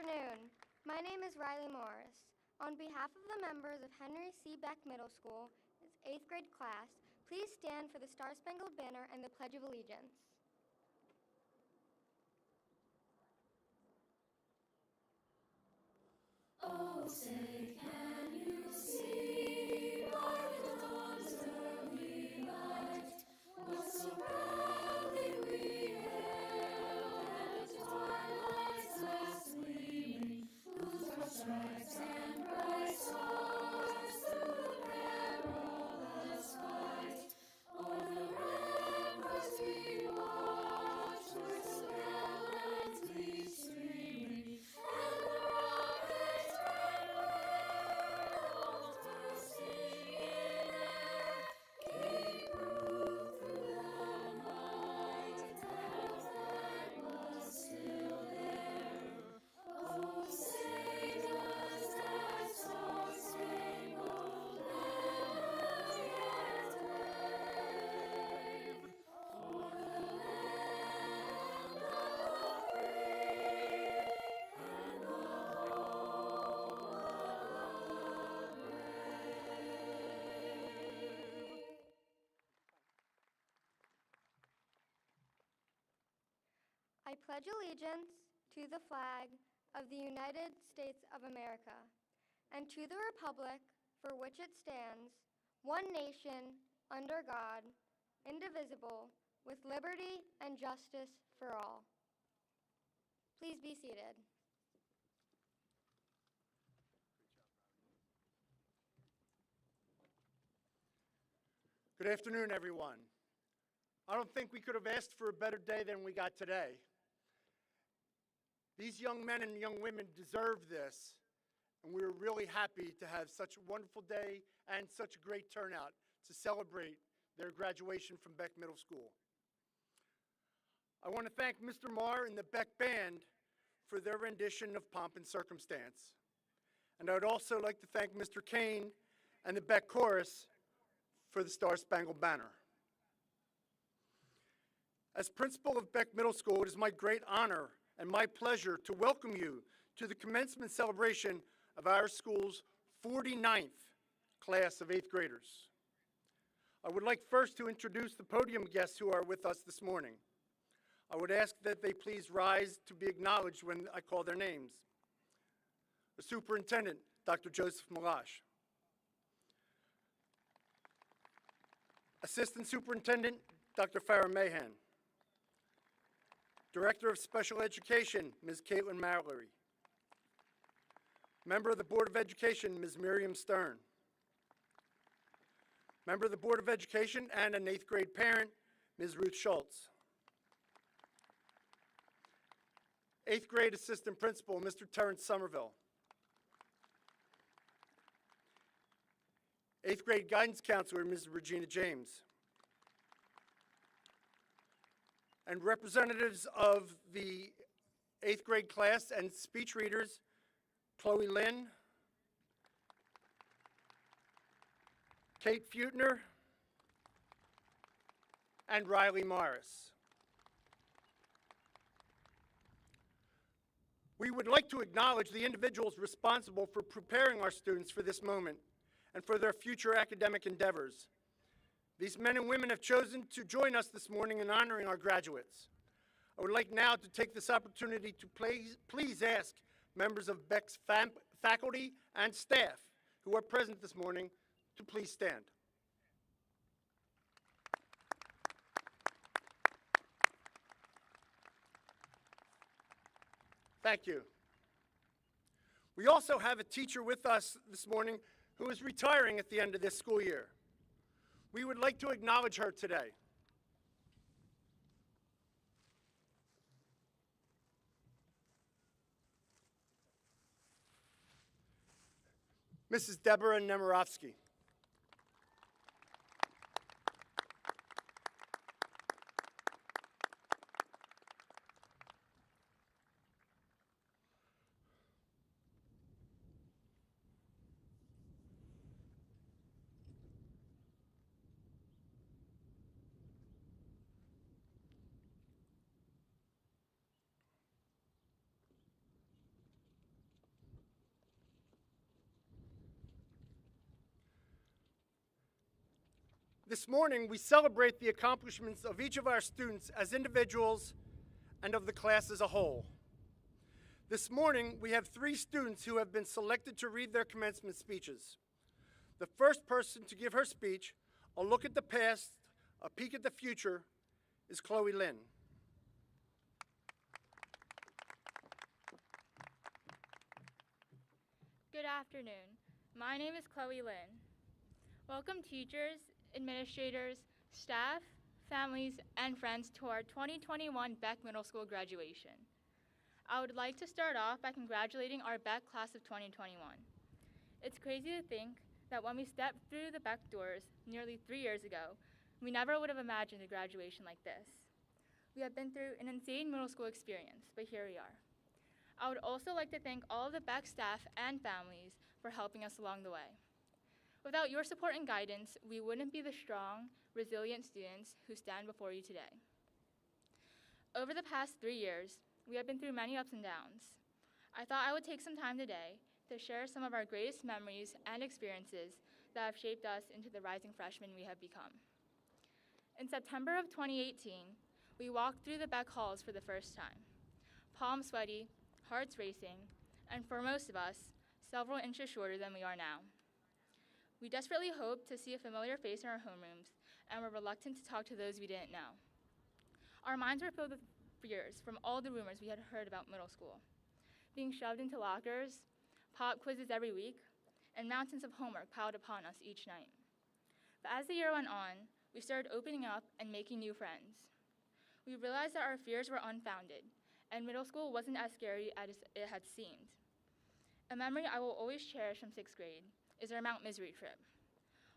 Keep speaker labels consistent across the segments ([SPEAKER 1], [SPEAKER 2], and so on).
[SPEAKER 1] afternoon. My name is Riley Morris. On behalf of the members of Henry C. Beck Middle School, 8th grade class, please stand for the Star-Spangled Banner and the Pledge of Allegiance.
[SPEAKER 2] Oh, say, can you see by the dawn's early light what so proudly we hailed at the twilight's last gleaming, whose broad stripes and bright stars through the perilous fight o'er the ramparts we watched, were so gallantly streaming, and the rockets red wheeled bursting in air, gave proof through the night that our flag was still there. Oh, say does that star-spangled banner yet wave o'er the land of the free and the home of the brave?
[SPEAKER 1] I pledge allegiance to the flag of the United States of America and to the republic for which it stands, one nation, under God, indivisible, with liberty and justice for all. Please be seated.
[SPEAKER 3] Good afternoon, everyone. I don't think we could have asked for a better day than we got today. These young men and young women deserve this, and we're really happy to have such a wonderful day and such a great turnout to celebrate their graduation from Beck Middle School. I want to thank Mr. Marr and the Beck Band for their rendition of Pomp and Circumstance. And I would also like to thank Mr. Kane and the Beck Chorus for the Star-Spangled Banner. As principal of Beck Middle School, it is my great honor and my pleasure to welcome you to the commencement celebration of our school's 49th class of 8th graders. I would like first to introduce the podium guests who are with us this morning. I would ask that they please rise to be acknowledged when I call their names. The Superintendent, Dr. Joseph Malash. Assistant Superintendent, Dr. Farah Mahan. Director of Special Education, Ms. Caitlin Mallory. Member of the Board of Education, Ms. Miriam Stern. Member of the Board of Education and an 8th grade parent, Ms. Ruth Schultz. 8th grade Assistant Principal, Mr. Terrence Somerville. 8th grade Guidance Counselor, Ms. Regina James. And representatives of the 8th grade class and speech readers, Chloe Lynn, Kate Feutner, and Riley Morris. We would like to acknowledge the individuals responsible for preparing our students for this moment and for their future academic endeavors. These men and women have chosen to join us this morning in honoring our graduates. I would like now to take this opportunity to please ask members of Beck's faculty and staff who are present this morning to please stand. Thank you. We also have a teacher with us this morning who is retiring at the end of this school year. We would like to acknowledge her today. Mrs. Deborah Nemirovsky. This morning, we celebrate the accomplishments of each of our students as individuals and of the class as a whole. This morning, we have 3 students who have been selected to read their commencement speeches. The first person to give her speech, a look at the past, a peek at the future, is Chloe Lynn.
[SPEAKER 4] Good afternoon. My name is Chloe Lynn. Welcome teachers, administrators, staff, families, and friends to our 2021 Beck Middle School graduation. I would like to start off by congratulating our Beck class of 2021. It's crazy to think that when we stepped through the Beck doors nearly 3 years ago, we never would have imagined a graduation like this. We have been through an insane middle school experience, but here we are. I would also like to thank all of the Beck staff and families for helping us along the way. Without your support and guidance, we wouldn't be the strong, resilient students who stand before you today. Over the past 3 years, we have been through many ups and downs. I thought I would take some time today to share some of our greatest memories and experiences that have shaped us into the rising freshmen we have become. In September of 2018, we walked through the Beck halls for the first time. Palms sweaty, hearts racing, and for most of us, several inches shorter than we are now. We desperately hoped to see a familiar face in our homerooms and were reluctant to talk to those we didn't know. Our minds were filled with fears from all the rumors we had heard about middle school. Being shoved into lockers, pop quizzes every week, and mountains of homework piled upon us each night. But as the year went on, we started opening up and making new friends. We realized that our fears were unfounded, and middle school wasn't as scary as it had seemed. A memory I will always cherish from 6th grade is our Mount Misery trip.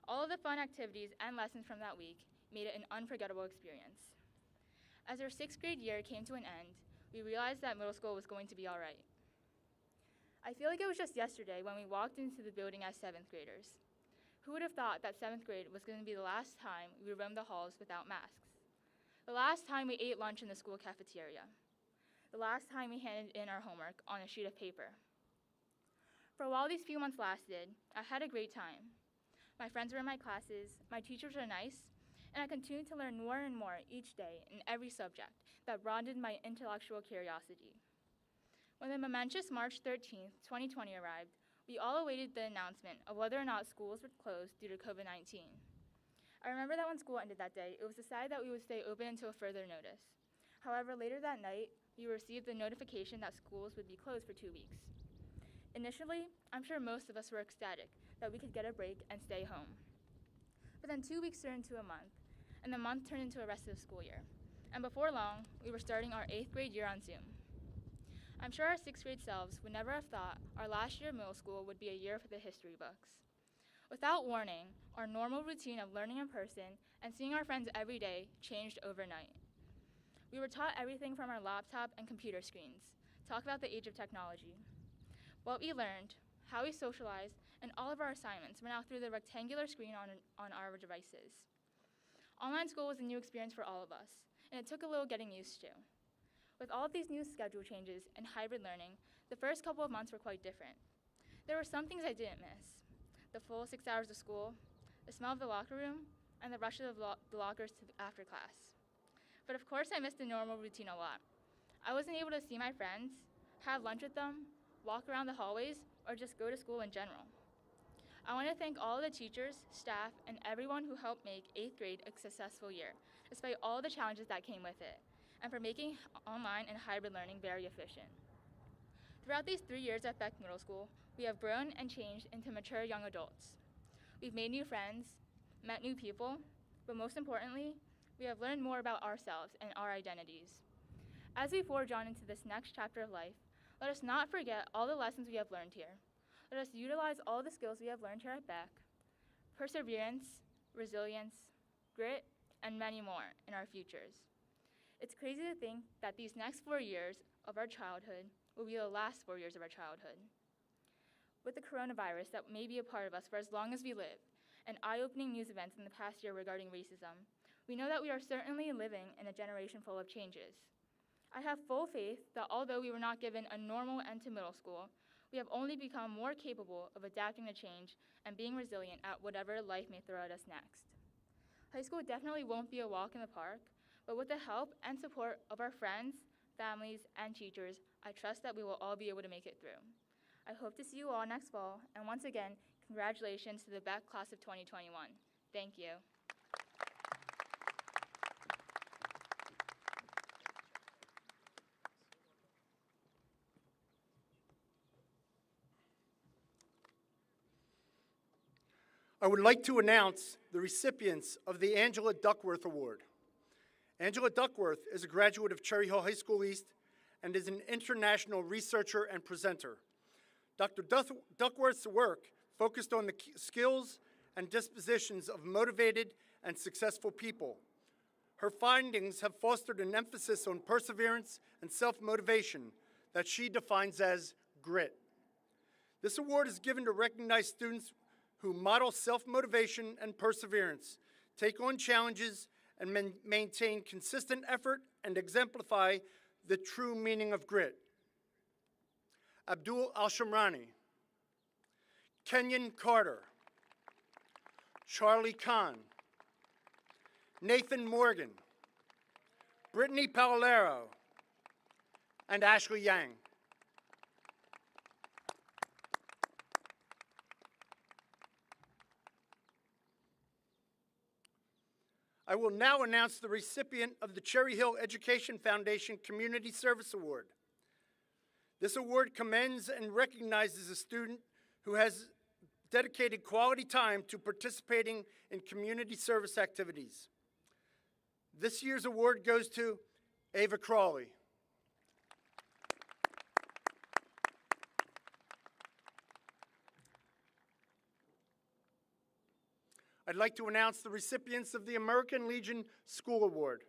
[SPEAKER 4] All of the fun activities and lessons from that week made it an unforgettable experience. As our 6th grade year came to an end, we realized that middle school was going to be all right. I feel like it was just yesterday when we walked into the building as 7th graders. Who would have thought that 7th grade was going to be the last time we roamed the halls without masks? The last time we ate lunch in the school cafeteria. The last time we handed in our homework on a sheet of paper. For a while these few months lasted, I had a great time. My friends were in my classes, my teachers were nice, and I continued to learn more and more each day in every subject that broadened my intellectual curiosity. When the momentous March 13th, 2020 arrived, we all awaited the announcement of whether or not schools would close due to COVID-19. I remember that when school ended that day, it was decided that we would stay open until further notice. However, later that night, we received the notification that schools would be closed for 2 weeks. Initially, I'm sure most of us were ecstatic that we could get a break and stay home. But then 2 weeks turned into a month, and the month turned into a rest of the school year. And before long, we were starting our 8th grade year on Zoom. I'm sure our 6th grade selves would never have thought our last year of middle school would be a year for the history books. Without warning, our normal routine of learning in person and seeing our friends every day changed overnight. We were taught everything from our laptop and computer screens. Talk about the age of technology. What we learned, how we socialized, and all of our assignments were now through the rectangular screen on our devices. Online school was a new experience for all of us, and it took a little getting used to. With all of these new schedule changes and hybrid learning, the first couple of months were quite different. There were some things I didn't miss. The full 6 hours of school, the smell of the locker room, and the rush of the lockers to after class. But of course I missed the normal routine a lot. I wasn't able to see my friends, have lunch with them, walk around the hallways, or just go to school in general. I want to thank all of the teachers, staff, and everyone who helped make 8th grade a successful year, despite all the challenges that came with it, and for making online and hybrid learning very efficient. Throughout these 3 years at Beck Middle School, we have grown and changed into mature young adults. We've made new friends, met new people, but most importantly, we have learned more about ourselves and our identities. As we forge on into this next chapter of life, let us not forget all the lessons we have learned here. Let us utilize all the skills we have learned here at Beck, perseverance, resilience, grit, and many more in our futures. It's crazy to think that these next 4 years of our childhood will be the last 4 years of our childhood. With the coronavirus that may be a part of us for as long as we live, and eye-opening news events in the past year regarding racism, we know that we are certainly living in a generation full of changes. I have full faith that although we were not given a normal end to middle school, we have only become more capable of adapting to change and being resilient at whatever life may throw at us next. High school definitely won't be a walk in the park, but with the help and support of our friends, families, and teachers, I trust that we will all be able to make it through. I hope to see you all next fall, and once again, congratulations to the Beck class of 2021. Thank you.
[SPEAKER 3] I would like to announce the recipients of the Angela Duckworth Award. Angela Duckworth is a graduate of Cherry Hill High School East and is an international researcher and presenter. Dr. Duckworth's work focused on the skills and dispositions of motivated and successful people. Her findings have fostered an emphasis on perseverance and self-motivation that she defines as grit. This award is given to recognize students who model self-motivation and perseverance, take on challenges, and maintain consistent effort and exemplify the true meaning of grit. Abdul Al-Shamrani, Kenyon Carter, Charlie Kahn, Nathan Morgan, Brittany Palolero, and Ashley Yang. I will now announce the recipient of the Cherry Hill Education Foundation Community Service Award. This award commends and recognizes a student who has dedicated quality time to participating in community service activities. This year's award goes to Ava Crawley. I'd like to announce the recipients of the American Legion School Award.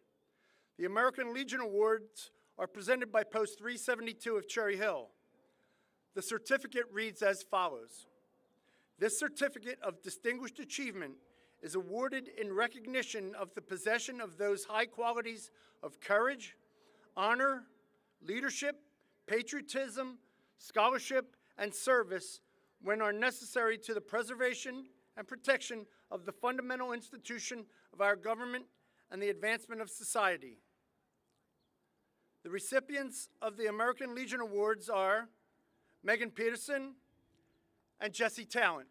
[SPEAKER 3] The American Legion Awards are presented by Post 372 of Cherry Hill. The certificate reads as follows. This certificate of distinguished achievement is awarded in recognition of the possession of those high qualities of courage, honor, leadership, patriotism, scholarship, and service when are necessary to the preservation and protection of the fundamental institution of our government and the advancement of society. The recipients of the American Legion Awards are Megan Peterson and Jesse Talent.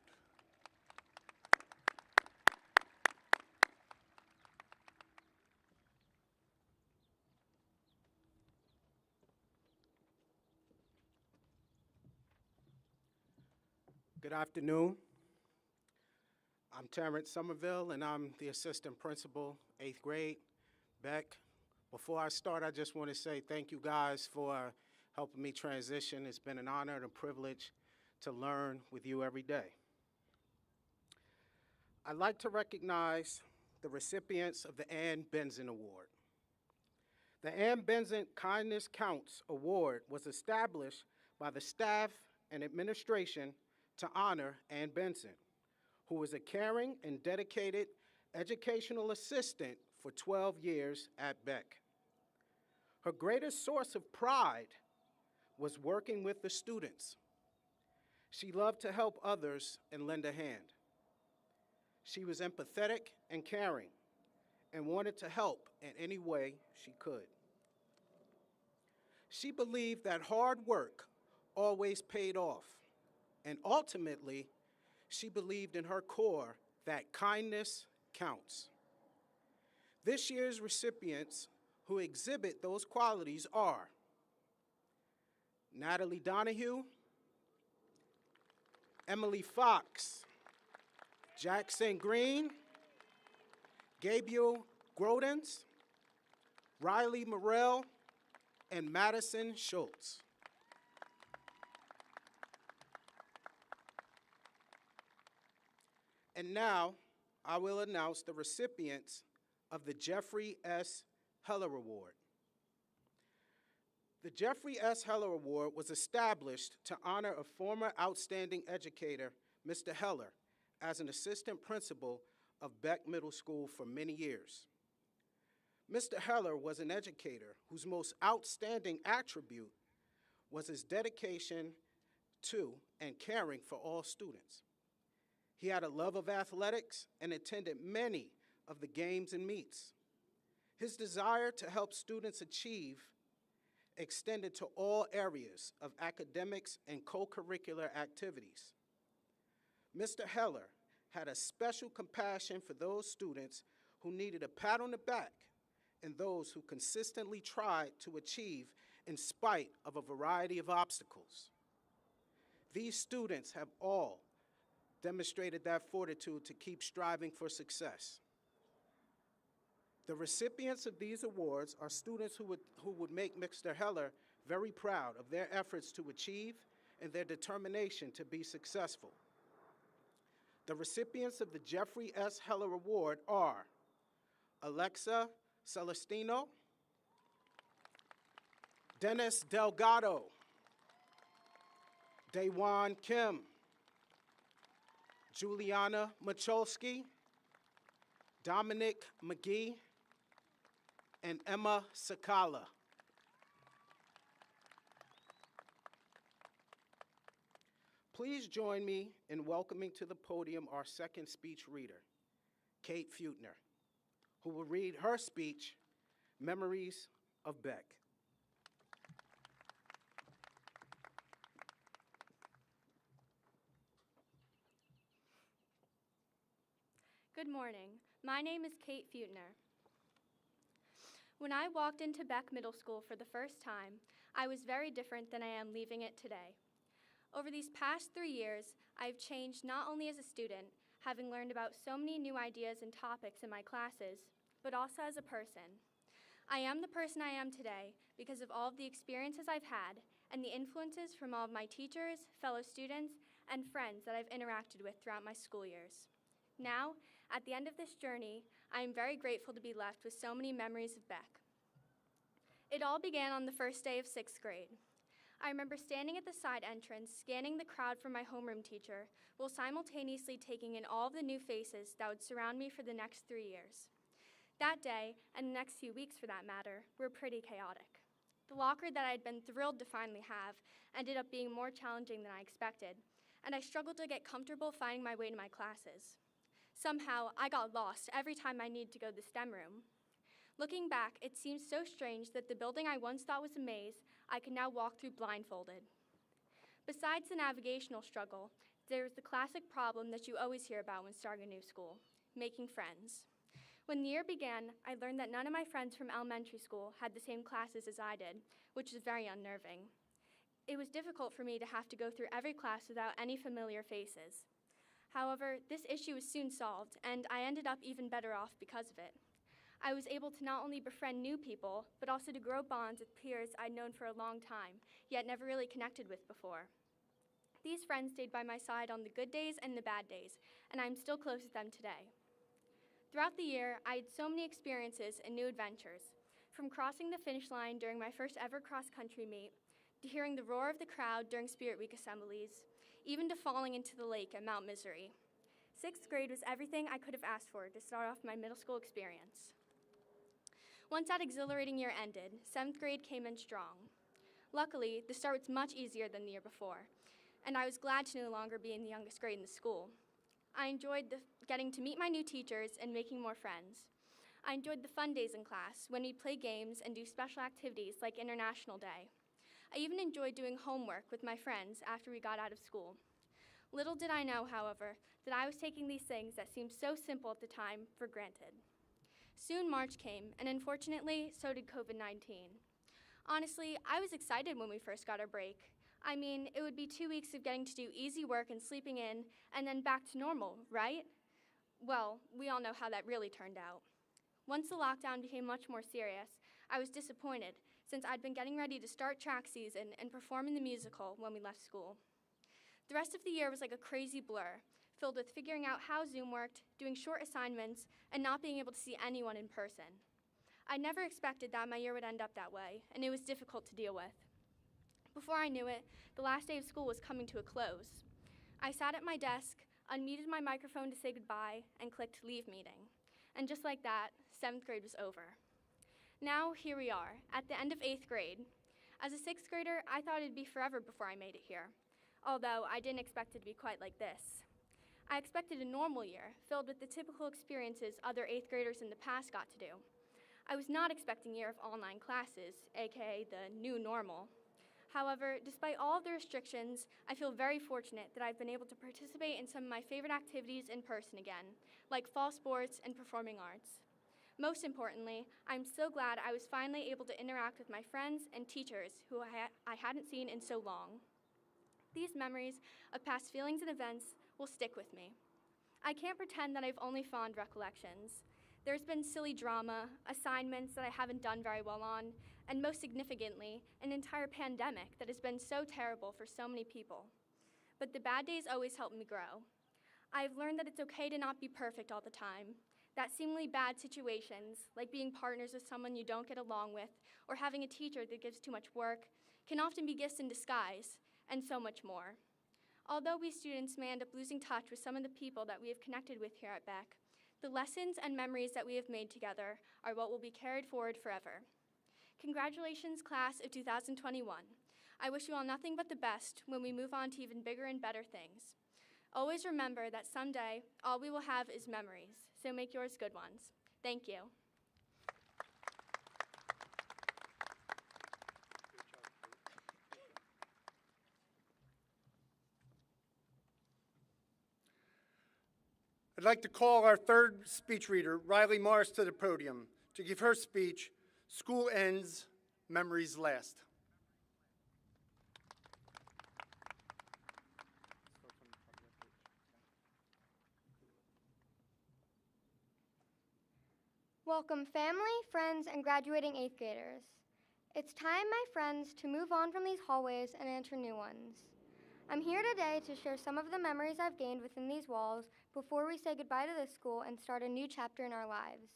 [SPEAKER 5] Good afternoon. I'm Terrence Somerville, and I'm the assistant principal, 8th grade, Beck. Before I start, I just want to say thank you guys for helping me transition. It's been an honor and a privilege to learn with you every day. I'd like to recognize the recipients of the Ann Benson Award. The Ann Benson Kindness Counts Award was established by the staff and administration to honor Ann Benson, who was a caring and dedicated educational assistant for 12 years at Beck. Her greatest source of pride was working with the students. She loved to help others and lend a hand. She was empathetic and caring and wanted to help in any way she could. She believed that hard work always paid off, and ultimately, she believed in her core that kindness counts. This year's recipients who exhibit those qualities are Natalie Donahue, Emily Fox, Jackson Green, Gabriel Grodens, Riley Morrell, and Madison Schultz. And now, I will announce the recipients of the Jeffrey S. Heller Award. The Jeffrey S. Heller Award was established to honor a former outstanding educator, Mr. Heller, as an assistant principal of Beck Middle School for many years. Mr. Heller was an educator whose most outstanding attribute was his dedication to and caring for all students. He had a love of athletics and attended many of the games and meets. His desire to help students achieve extended to all areas of academics and co-curricular activities. Mr. Heller had a special compassion for those students who needed a pat on the back and those who consistently tried to achieve in spite of a variety of obstacles. These students have all demonstrated that fortitude to keep striving for success. The recipients of these awards are students who would make Mr. Heller very proud of their efforts to achieve and their determination to be successful. The recipients of the Jeffrey S. Heller Award are Alexa Celestino, Dennis Delgado, Daewon Kim, Juliana Macholsky, Dominic McGee, and Emma Sakala. Please join me in welcoming to the podium our second speech reader, Kate Feutner, who will read her speech, Memories of Beck.
[SPEAKER 6] Good morning. My name is Kate Feutner. When I walked into Beck Middle School for the first time, I was very different than I am leaving it today. Over these past 3 years, I've changed not only as a student, having learned about so many new ideas and topics in my classes, but also as a person. I am the person I am today because of all of the experiences I've had and the influences from all of my teachers, fellow students, and friends that I've interacted with throughout my school years. Now, at the end of this journey, I am very grateful to be left with so many memories of Beck. It all began on the first day of 6th grade. I remember standing at the side entrance, scanning the crowd for my homeroom teacher, while simultaneously taking in all of the new faces that would surround me for the next 3 years. That day, and the next few weeks for that matter, were pretty chaotic. The locker that I had been thrilled to finally have ended up being more challenging than I expected, and I struggled to get comfortable finding my way to my classes. Somehow, I got lost every time I needed to go to the STEM room. Looking back, it seems so strange that the building I once thought was a maze, I could now walk through blindfolded. Besides the navigational struggle, there's the classic problem that you always hear about when starting a new school, making friends. When the year began, I learned that none of my friends from elementary school had the same classes as I did, which was very unnerving. It was difficult for me to have to go through every class without any familiar faces. However, this issue was soon solved, and I ended up even better off because of it. I was able to not only befriend new people, but also to grow bonds with peers I'd known for a long time, yet never really connected with before. These friends stayed by my side on the good days and the bad days, and I'm still close with them today. Throughout the year, I had so many experiences and new adventures, from crossing the finish line during my first ever cross-country meet, to hearing the roar of the crowd during Spirit Week assemblies, even to falling into the lake at Mount Misery. 6th grade was everything I could have asked for to start off my middle school experience. Once that exhilarating year ended, 7th grade came in strong. Luckily, the start was much easier than the year before, and I was glad to no longer be in the youngest grade in the school. I enjoyed getting to meet my new teachers and making more friends. I enjoyed the fun days in class when we'd play games and do special activities like International Day. I even enjoyed doing homework with my friends after we got out of school. Little did I know, however, that I was taking these things that seemed so simple at the time for granted. Soon March came, and unfortunately, so did COVID-19. Honestly, I was excited when we first got our break. I mean, it would be 2 weeks of getting to do easy work and sleeping in, and then back to normal, right? Well, we all know how that really turned out. Once the lockdown became much more serious, I was disappointed, since I'd been getting ready to start track season and perform in the musical when we left school. The rest of the year was like a crazy blur, filled with figuring out how Zoom worked, doing short assignments, and not being able to see anyone in person. I never expected that my year would end up that way, and it was difficult to deal with. Before I knew it, the last day of school was coming to a close. I sat at my desk, unmuted my microphone to say goodbye, and clicked leave meeting. And just like that, 7th grade was over. Now, here we are, at the end of 8th grade. As a 6th grader, I thought it'd be forever before I made it here, although I didn't expect it to be quite like this. I expected a normal year, filled with the typical experiences other 8th graders in the past got to do. I was not expecting a year of online classes, aka the new normal. However, despite all of the restrictions, I feel very fortunate that I've been able to participate in some of my favorite activities in person again, like fall sports and performing arts. Most importantly, I'm so glad I was finally able to interact with my friends and teachers who I hadn't seen in so long. These memories of past feelings and events will stick with me. I can't pretend that I've only fond recollections. There's been silly drama, assignments that I haven't done very well on, and most significantly, an entire pandemic that has been so terrible for so many people. But the bad days always help me grow. I've learned that it's okay to not be perfect all the time, that seemingly bad situations, like being partners with someone you don't get along with, or having a teacher that gives too much work, can often be gifts in disguise, and so much more. Although we students may end up losing touch with some of the people that we have connected with here at Beck, the lessons and memories that we have made together are what will be carried forward forever. Congratulations, class of 2021. I wish you all nothing but the best when we move on to even bigger and better things. Always remember that someday, all we will have is memories, so make yours good ones. Thank you.
[SPEAKER 3] I'd like to call our third speech reader, Riley Morris, to the podium to give her speech, School Ends, Memories Last.
[SPEAKER 1] Welcome family, friends, and graduating 8th graders. It's time, my friends, to move on from these hallways and enter new ones. I'm here today to share some of the memories I've gained within these walls before we say goodbye to this school and start a new chapter in our lives.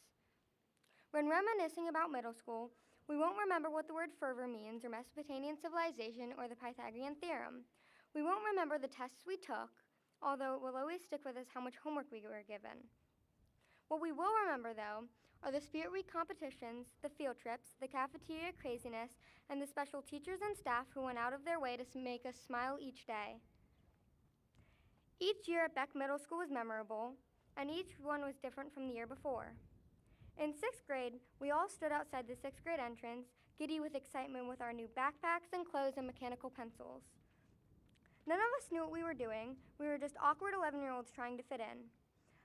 [SPEAKER 1] When reminiscing about middle school, we won't remember what the word fervor means or Mesopotamian civilization or the Pythagorean theorem. We won't remember the tests we took, although it will always stick with us how much homework we were given. What we will remember, though, are the Spirit Week competitions, the field trips, the cafeteria craziness, and the special teachers and staff who went out of their way to make us smile each day. Each year at Beck Middle School was memorable, and each one was different from the year before. In 6th grade, we all stood outside the 6th grade entrance, giddy with excitement with our new backpacks and clothes and mechanical pencils. None of us knew what we were doing. We were just awkward 11-year-olds trying to fit in.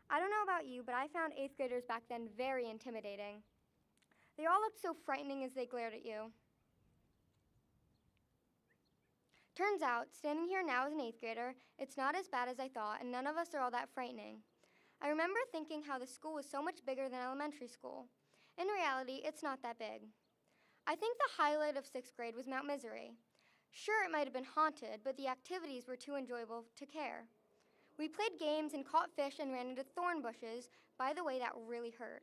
[SPEAKER 1] I don't know about you, but I found 8th graders back then very intimidating. They all looked so frightening as they glared at you. Turns out, standing here now as an 8th grader, it's not as bad as I thought, and none of us are all that frightening. I remember thinking how the school was so much bigger than elementary school. In reality, it's not that big. I think the highlight of 6th grade was Mount Misery. Sure, it might have been haunted, but the activities were too enjoyable to care. We played games and caught fish and ran into thorn bushes. By the way, that really hurt.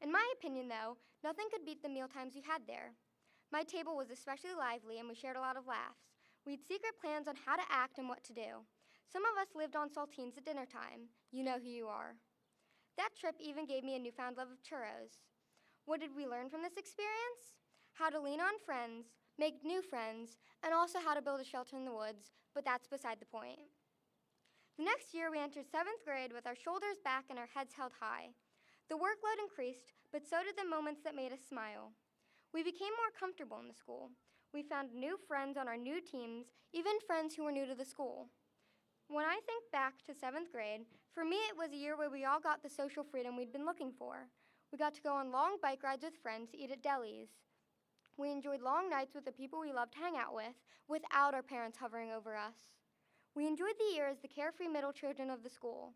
[SPEAKER 1] In my opinion, though, nothing could beat the meal times we had there. My table was especially lively, and we shared a lot of laughs. We had secret plans on how to act and what to do. Some of us lived on saltines at dinner time. You know who you are. That trip even gave me a newfound love of churros. What did we learn from this experience? How to lean on friends, make new friends, and also how to build a shelter in the woods, but that's beside the point. The next year, we entered 7th grade with our shoulders back and our heads held high. The workload increased, but so did the moments that made us smile. We became more comfortable in the school. We found new friends on our new teams, even friends who were new to the school. When I think back to 7th grade, for me it was a year where we all got the social freedom we'd been looking for. We got to go on long bike rides with friends to eat at delis. We enjoyed long nights with the people we loved to hang out with, without our parents hovering over us. We enjoyed the year as the carefree middle children of the school.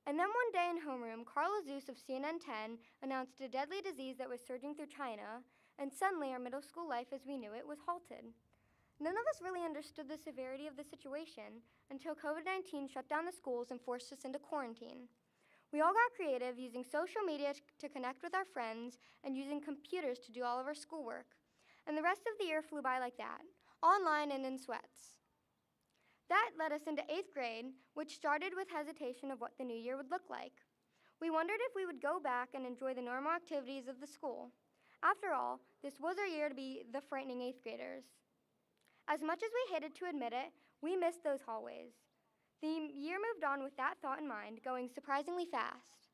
[SPEAKER 1] And then one day in homeroom, Carla Zeus of CNN 10 announced a deadly disease that was surging through China, and suddenly our middle school life as we knew it was halted. None of us really understood the severity of the situation until COVID-19 shut down the schools and forced us into quarantine. We all got creative, using social media to connect with our friends and using computers to do all of our schoolwork. And the rest of the year flew by like that, online and in sweats. That led us into 8th grade, which started with hesitation of what the new year would look like. We wondered if we would go back and enjoy the normal activities of the school. After all, this was our year to be the frightening 8th graders. As much as we hated to admit it, we missed those hallways. The year moved on with that thought in mind, going surprisingly fast.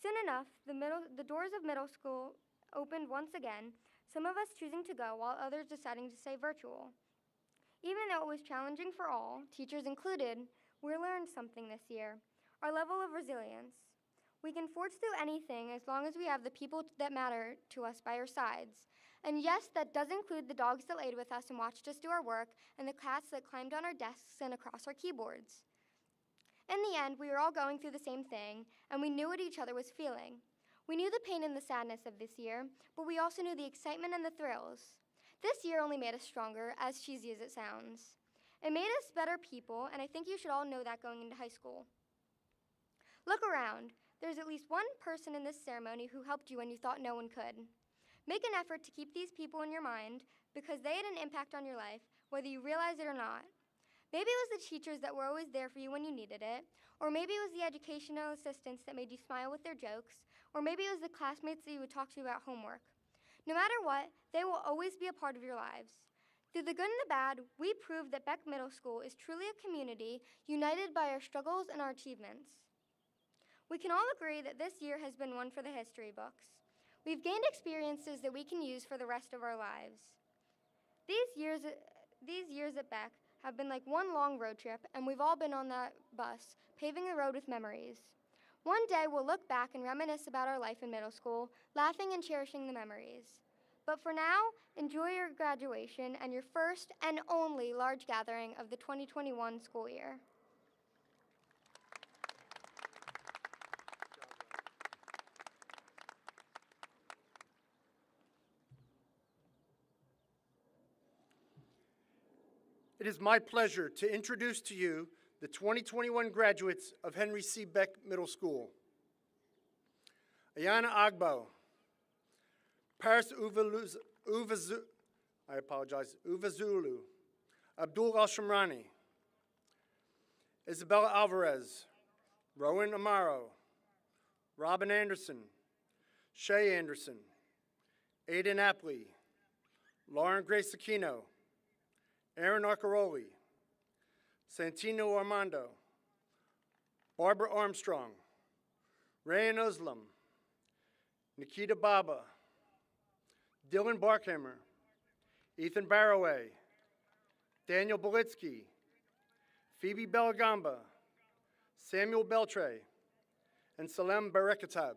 [SPEAKER 1] Soon enough, the doors of middle school opened once again, some of us choosing to go while others deciding to stay virtual. Even though it was challenging for all, teachers included, we learned something this year: our level of resilience. We can forge through anything as long as we have the people that matter to us by our sides. And yes, that does include the dogs that laid with us and watched us do our work, and the cats that climbed on our desks and across our keyboards. In the end, we were all going through the same thing, and we knew what each other was feeling. We knew the pain and the sadness of this year, but we also knew the excitement and the thrills. This year only made us stronger, as cheesy as it sounds. It made us better people, and I think you should all know that going into high school. Look around. There's at least one person in this ceremony who helped you when you thought no one could. Make an effort to keep these people in your mind because they had an impact on your life, whether you realize it or not. Maybe it was the teachers that were always there for you when you needed it, or maybe it was the educational assistants that made you smile with their jokes, or maybe it was the classmates that you would talk to about homework. No matter what, they will always be a part of your lives. Through the good and the bad, we proved that Beck Middle School is truly a community united by our struggles and our achievements. We can all agree that this year has been one for the history books. We've gained experiences that we can use for the rest of our lives. These years at Beck have been like one long road trip, and we've all been on that bus, paving the road with memories. One day we'll look back and reminisce about our life in middle school, laughing and cherishing the memories. But for now, enjoy your graduation and your first and only large gathering of the 2021 school year.
[SPEAKER 3] It is my pleasure to introduce to you the 2021 graduates of Henry C. Beck Middle School. Ayana Agbo, Paris Uvazulu, Abdul Al-Shamrani, Isabella Alvarez, Rowan Amaro, Robin Anderson, Shay Anderson, Aiden Apley, Lauren Grace Aquino, Aaron Arcaroli, Santino Armando, Barbara Armstrong, Rayan Uslam, Nikita Baba, Dylan Barkhammer, Ethan Barroway, Daniel Belitsky, Phoebe Belagamba, Samuel Beltre, and Salem Barekatab.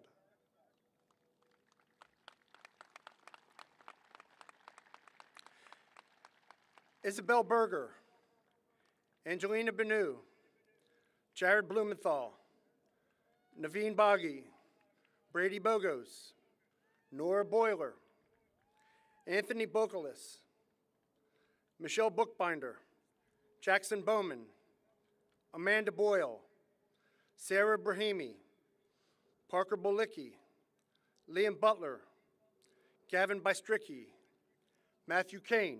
[SPEAKER 3] Isabel Berger, Angelina Benu, Jared Blumenthal, Naveen Boggy, Brady Bogos, Nora Boyler, Anthony Bokalis, Michelle Bookbinder, Jackson Bowman, Amanda Boyle, Sarah Brahimi, Parker Bolicki, Liam Butler, Gavin Bystricki, Matthew Kane,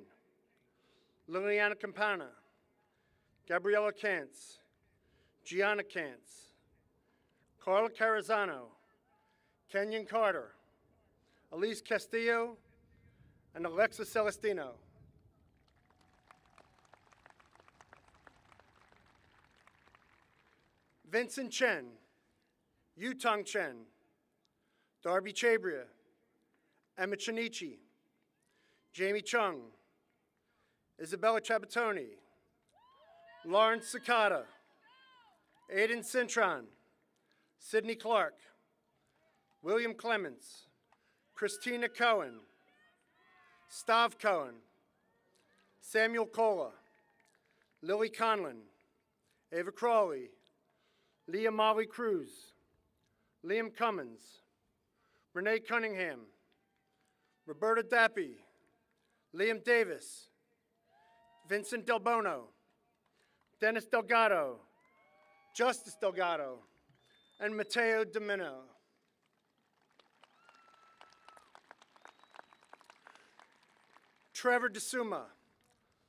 [SPEAKER 3] Liliana Campana, Gabriella Kantz, Gianna Kantz, Carla Carazano, Kenyon Carter, Elise Castillo, and Alexa Celestino. Vincent Chen, Yutong Chen, Darby Chabria, Emma Chinichi, Jamie Chung, Isabella Trabatoni, Lawrence Cicada, Aiden Cintron, Sydney Clark, William Clements, Christina Cohen, Stav Cohen, Samuel Cola, Lily Conlon, Ava Crawley, Leah Molly Cruz, Liam Cummins, Renee Cunningham, Roberta Dappy, Liam Davis, Vincent Del Bono, Dennis Delgado, Justice Delgado, and Mateo Domino. Trevor DeSuma,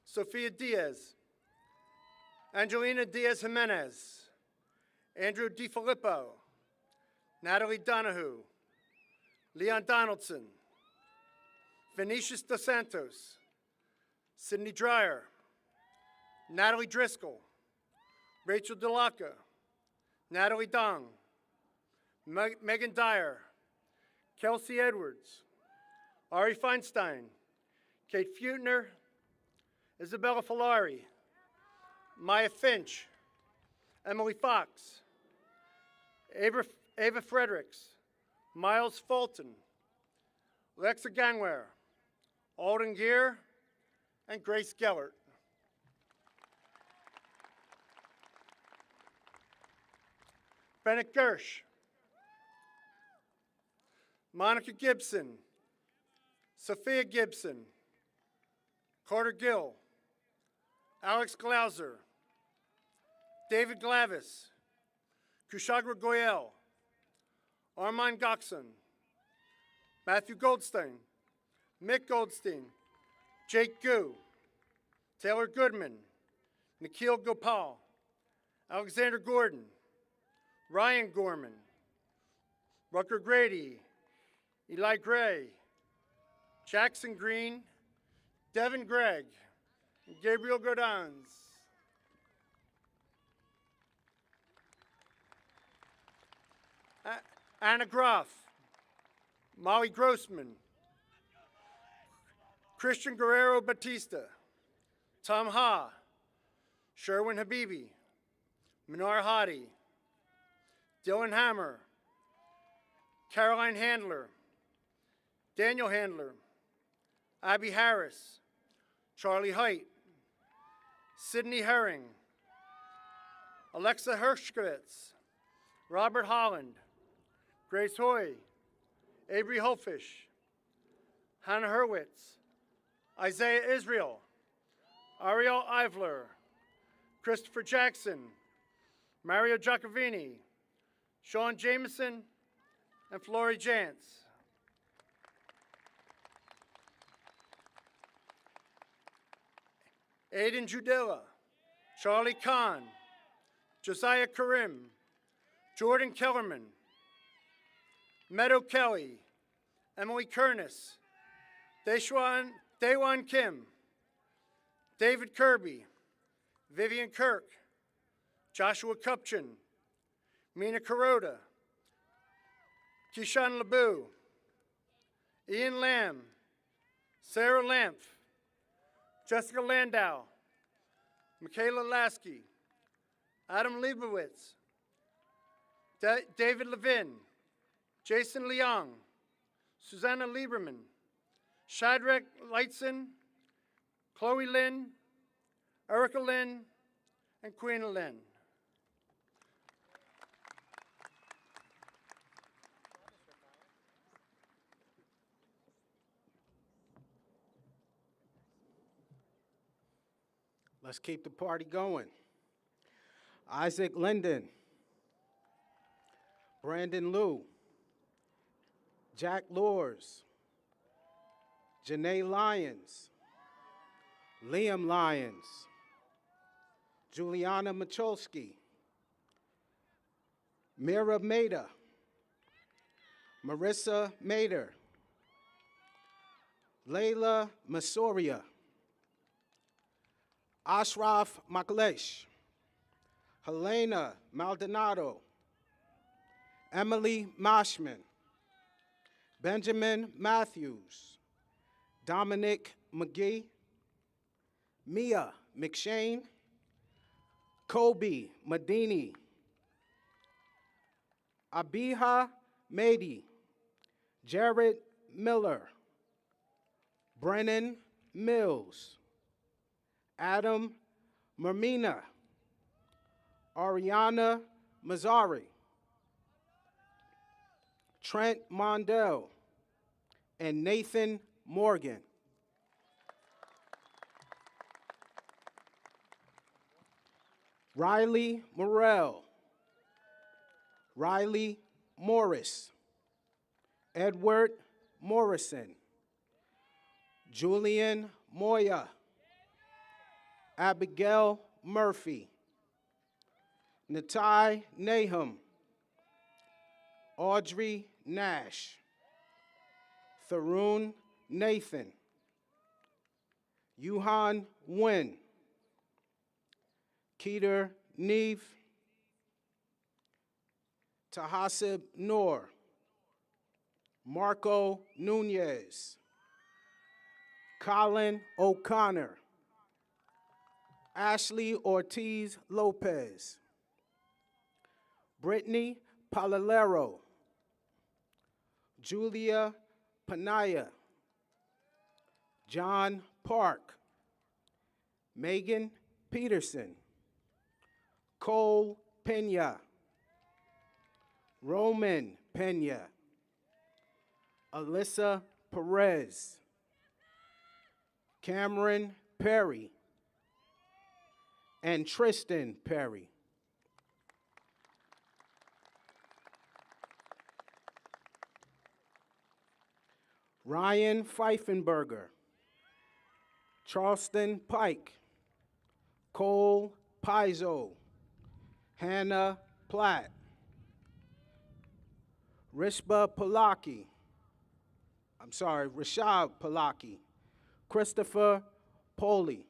[SPEAKER 3] Sophia Diaz, Angelina Diaz Jimenez, Andrew DiFilippo, Natalie Donahue, Leon Donaldson, Venetius Dos Santos, Sydney Dreyer, Natalie Driscoll, Rachel DeLaca, Natalie Dong, Megan Dyer, Kelsey Edwards, Ari Feinstein, Kate Feutner, Isabella Filari, Maya Finch, Emily Fox, Ava Fredericks, Miles Fulton, Lexa Gangware, Alden Gear, and Grace Gellert. Bennett Gersh, Monica Gibson, Sophia Gibson, Carter Gill, Alex Glauser, David Glavis, Kushagra Goyel, Armand Goxon, Matthew Goldstein, Mick Goldstein, Jake Gu, Taylor Goodman, Nikhil Gopal, Alexander Gordon, Ryan Gorman, Rucker Grady, Eli Gray, Jackson Green, Devin Gregg, and Gabriel Godans. Anna Groff, Molly Grossman, Christian Guerrero Batista, Tom Ha, Sherwin Habibi, Minar Hadi, Dylan Hammer, Caroline Handler, Daniel Handler, Abby Harris, Charlie Height, Sydney Herring, Alexa Hershkovitz, Robert Holland, Grace Hoy, Avery Holfish, Hannah Hurwitz, Isaiah Israel, Ariel Ivler, Christopher Jackson, Mario Giacovini, Sean Jameson, and Flory Jantz. Aiden Judilla, Charlie Kahn, Josiah Karim, Jordan Kellerman, Meadow Kelly, Emily Kernis, Daewon Kim, David Kirby, Vivian Kirk, Joshua Kupchin, Mina Kuroda, Keyshawn Lebu, Ian Lamb, Sarah Lampf, Jessica Landau, Michaela Lasky, Adam Leibowitz, David Levin, Jason Leong, Susanna Lieberman, Shadrach Lightson, Chloe Lynn, Erica Lynn, and Queen Lynn.
[SPEAKER 5] Let's keep the party going. Isaac Linden, Brandon Liu, Jack Lors, Janae Lyons, Liam Lyons, Juliana Macholsky, Mira Maida, Marissa Mader, Layla Masoria, Ashraf Maklesh, Helena Maldonado, Emily Moshman, Benjamin Matthews, Dominic McGee, Mia McShane, Kobe Medini, Abiha Mady, Jared Miller, Brennan Mills, Adam Mermina, Ariana Mazzari, Trent Mondell, and Nathan Morgan. Riley Morrell, Riley Morris, Edward Morrison, Julian Moya, Abigail Murphy, Natai Nahum, Audrey Nash, Tharun Nathan, Yuhan Nguyen, Keter Neve Tahasib Noor, Marco Nunez, Colin O'Connor, Ashley Ortiz Lopez, Brittany Palalero, Julia Panaya, John Park, Megan Peterson, Cole Pena, Roman Pena, Alyssa Perez, Cameron Perry, and Tristan Perry. Ryan Pfeifenberger, Charleston Pike, Cole Pizzo, Hannah Platt, Rashad Palaki, Christopher Poli,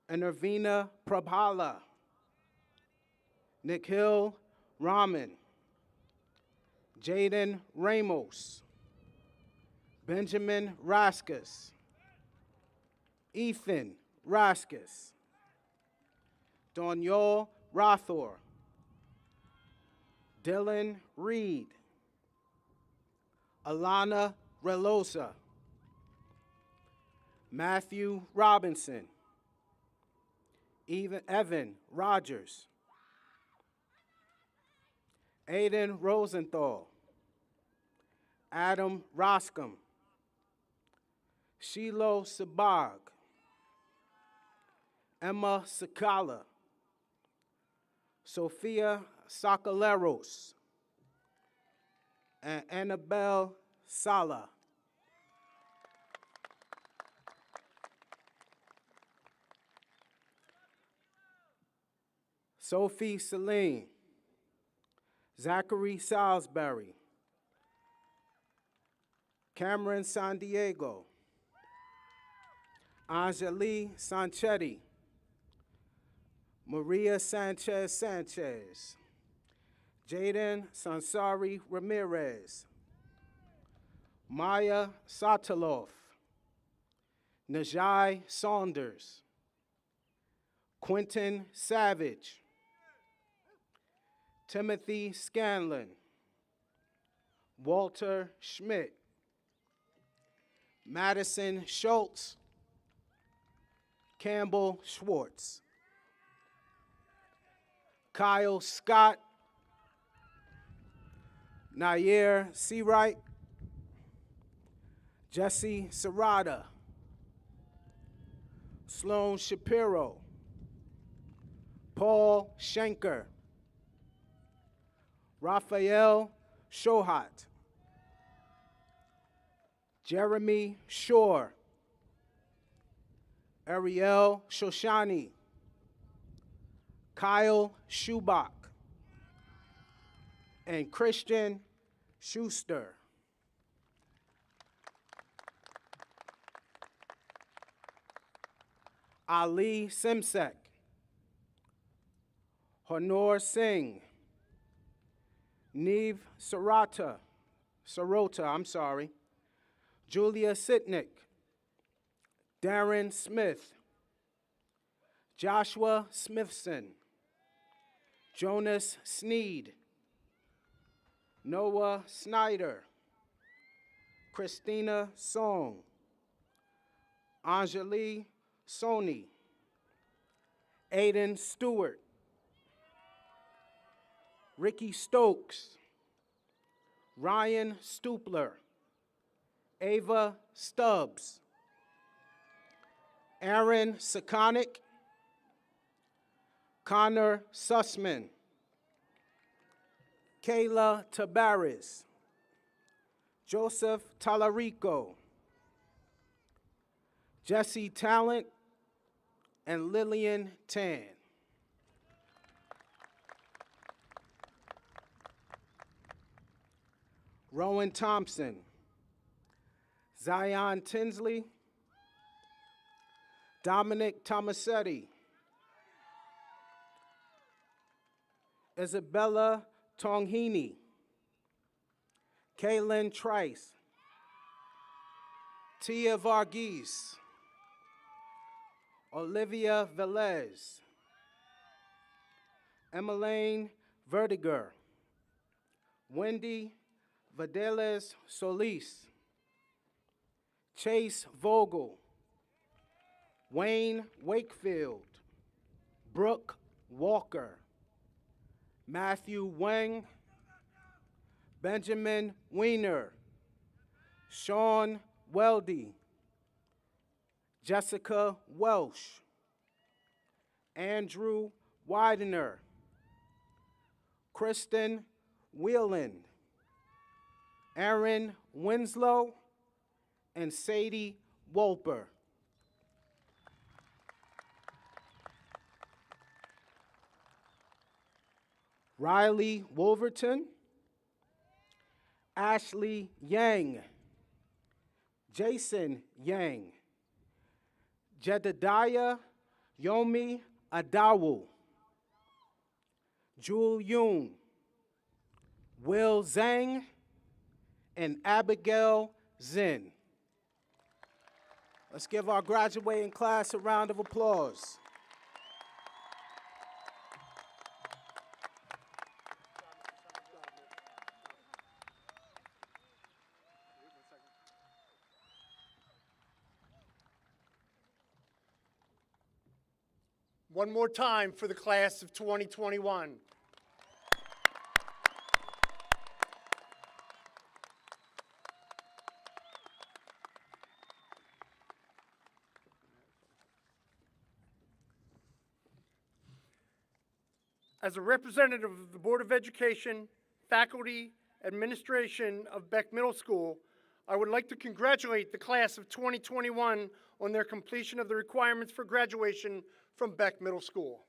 [SPEAKER 5] and Irvina Prabhala, Nikhil Raman, Jaden Ramos, Benjamin Raskus, Ethan Raskus, Daniel Rothor, Dylan Reed, Alana Relosa, Matthew Robinson, Evan Rogers, Aiden Rosenthal, Adam Roscom, Shiloh Sabag, Emma Sakala, Sophia Sakaleros, and Annabelle Sala. Sophie Celine, Zachary Salisbury, Cameron San Diego, Anjali Sanchetti, Maria Sanchez Sanchez, Jaden Sansari Ramirez, Maya Sataloff, Najai Saunders, Quentin Savage, Timothy Scanlon, Walter Schmidt, Madison Schultz, Campbell Schwartz, Kyle Scott, Nair Seawright, Jesse Serrata, Sloan Shapiro, Paul Schenker, Raphael Shohat, Jeremy Shore, Ariel Shoshani, Kyle Schubach, and Christian Schuster. Ali Simsek, Honor Singh, Neve Sarota, Julia Sitnick, Darren Smith, Joshua Smithson, Jonas Sneed, Noah Snyder, Christina Song, Anjali Soni, Aiden Stewart, Ricky Stokes, Ryan Stupler, Ava Stubbs, Aaron Sakonic, Connor Sussman, Kayla Tabaris, Joseph Talarico, Jesse Talent, and Lillian Tan. Rowan Thompson, Zion Tinsley, Dominic Tomasetti, Isabella Tonghini, Kaylin Trice, Tia Varghese, Olivia Velez, Emmeline Verdiger, Wendy Vadeles Solis, Chase Vogel, Wayne Wakefield, Brooke Walker, Matthew Wang, Benjamin Weiner, Sean Weldy, Jessica Welsh, Andrew Widener, Kristen Wheeland, Aaron Winslow, and Sadie Wolper. Riley Wolverton, Ashley Yang, Jason Yang, Jedediah Yomi Adawu, Jewel Yoon, Will Zhang, and Abigail Zinn. Let's give our graduating class a round of applause.
[SPEAKER 3] One more time for the class of 2021. As a representative of the Board of Education, faculty, administration of Beck Middle School, I would like to congratulate the class of 2021 on their completion of the requirements for graduation from Beck Middle School.